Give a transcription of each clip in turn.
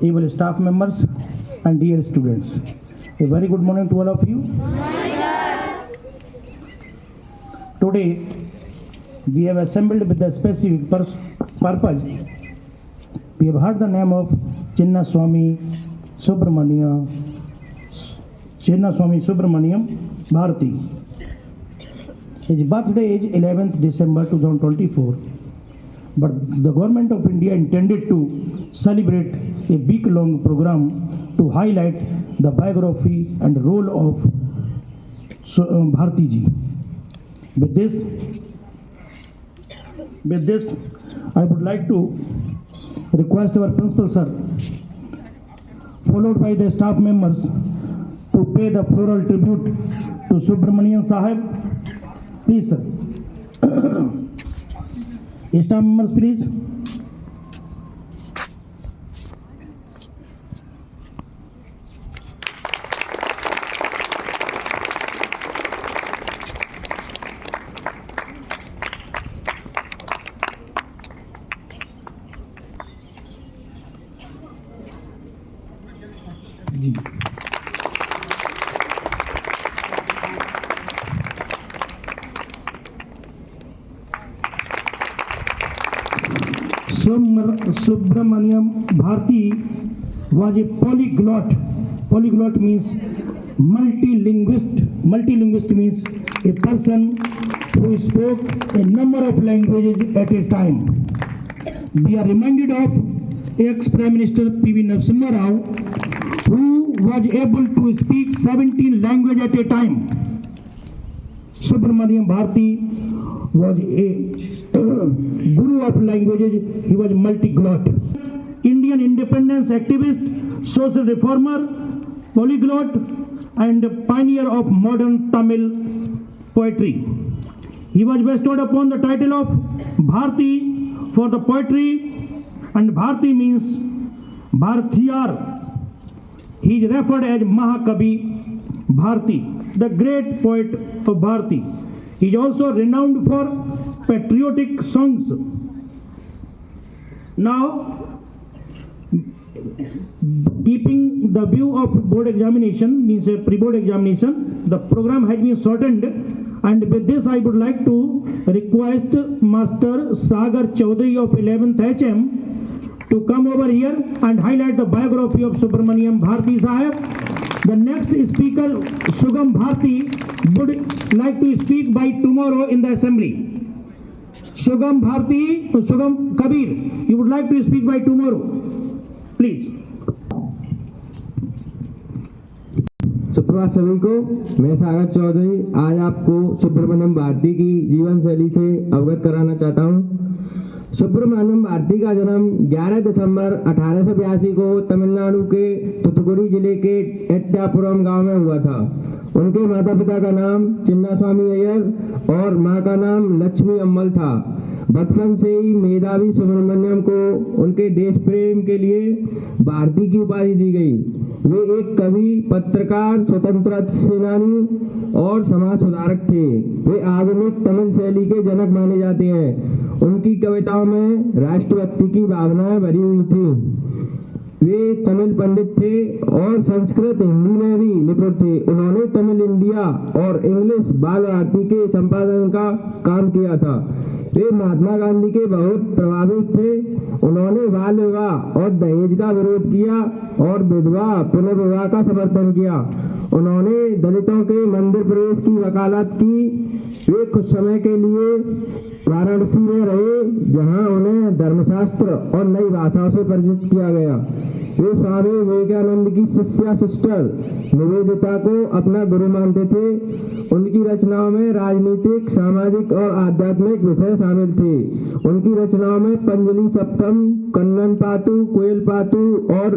able staff members, and dear students. A very good morning to all of you. Today, we have assembled with a specific purpose. We have heard the name of Chinnaswamy Subramaniam Bharati. His birthday is 11th December 2024. But the government of India intended to celebrate a week-long program to highlight the biography and role of Bharati ji. With this, I would like to request our principal sir, followed by the staff members, to pay the floral tribute to Subramaniam Sahib. Please, sir. Staff members, please. Subramaniam Bharati was a polyglot. Polyglot means multilinguist. Multilinguist means a person who spoke a number of languages at a time. We are reminded of ex-Prime Minister P.V. Narasimha Rao, who was able to speak 17 languages at a time. Subramaniam Bharati was a guru of languages. He was multiglot. Indian independence activist, social reformer, polyglot, and pioneer of modern Tamil poetry. He was bestowed upon the title of Bharati for the poetry, and Bharati means Bhartiyar. He is referred as Mahakavi Bharati, the great poet of Bharati. He is also renowned for patriotic songs. Now, keeping the view of board examination, means a pre-board examination, the program has been shortened, and with this I would like to request Master Sagar Chaudhary of 11th HM to come over here and highlight the biography of Subramaniam Bharati Sahib. The next speaker, Sugam Bharti, would like to speak by tomorrow in the assembly. Sugam Bharti, Sugam Kabir, you would like to speak by tomorrow. Please. सुप्रभात सभी को। मैं सागर चौधरी आज आपको सुब्रमण्यम भारती की जीवन शैली से अवगत कराना चाहता हूं। सुब्रमण्यम भारती का जन्म 11 दिसंबर 1882 को तमिलनाडु के तूतुकुड़ी जिले के एट्टापुरम गांव में हुआ था। उनके माता पिता का नाम चिन्नास्वामी अय्यर और मां का नाम लक्ष्मी अम्मल था। बचपन से ही मेधावी सुब्रमण्यम को उनके देश प्रेम के लिए भारती की उपाधि दी गई। वे एक कवि, पत्रकार, स्वतंत्रता सेनानी और समाज सुधारक थे। वे आधुनिक तमिल शैली के जनक माने जाते हैं। उनकी कविताओं में राष्ट्रभक्ति की भावनाएं भरी हुई थी। वे तमिल पंडित थे और संस्कृत हिंदी में भी निपुण थे। उन्होंने तमिल इंडिया और इंग्लिश बाल भारती के संपादन का काम किया था। वे महात्मा गांधी के बहुत प्रभावित थे। उन्होंने बाल विवाह और दहेज का विरोध किया और विधवा पुनर्विवाह का समर्थन किया। उन्होंने दलितों के मंदिर प्रवेश की वकालत की। वे कुछ समय के लिए वाराणसी में रहे, जहां उन्हें धर्मशास्त्र और नई भाषाओं से परिचित किया गया। वे स्वामी विवेकानंद की शिष्या सिस्टर निवेदिता को अपना गुरु मानते थे। उनकी रचनाओं में राजनीतिक, सामाजिक और आध्यात्मिक विषय शामिल थे। उनकी रचनाओं में पंजलि सप्तम, कन्नन पातु, कोयल पातु और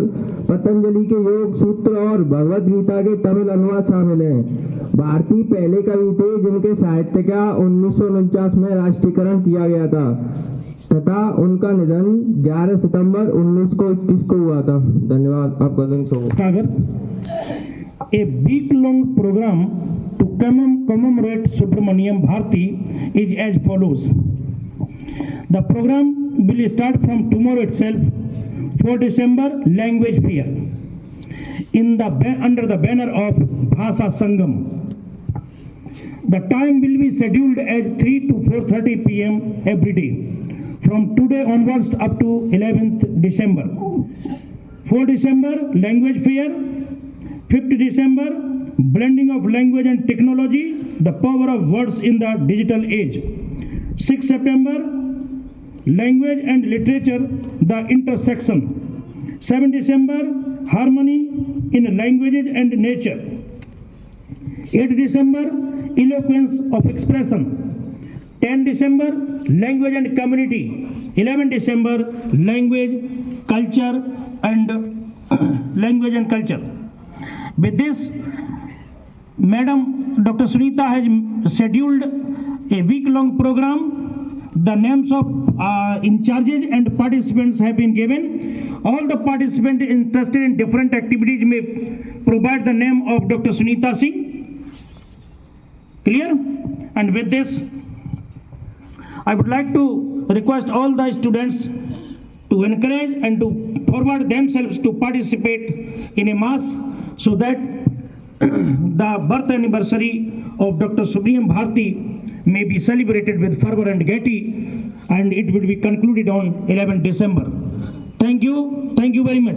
पतंजलि के योग सूत्र और भगवद गीता के तमिल अनुवाद शामिल हैं। भारती पहले कवि थे जिनके साहित्य का 1949 में राष्ट्रीयकरण किया गया था तथा उनका निधन 11 सितंबर 1921 को हुआ था। धन्यवाद। आपका दिन शुभ हो। A week-long program to commemorate Subramaniam Bharati is as follows. The program will start from tomorrow itself 4 December, language fair under the banner of Bhasha Sangam. The time will be scheduled as 3 to 4:30 p.m. every day from today onwards up to 11th December. 4 December, language fair. 5th December, blending of language and technology, the power of words in the digital age. 6 September, language and literature, the intersection. 7 December, harmony in languages and nature. 8 December, eloquence of expression. 10 December, language and community. 11 December, language, culture and language and culture. With this, Madam Dr. Sunita has scheduled a week-long program. The names of in charges and participants have been given. All the participants interested in different activities may provide the name of Dr. Sunita Singh. Clear? And with this, I would like to request all the students to encourage and to forward themselves to participate in a mass so that the birth anniversary of Dr. Subrahmanyam Bharati may be celebrated with fervor and gaiety, and it will be concluded on 11 December. Thank you very much.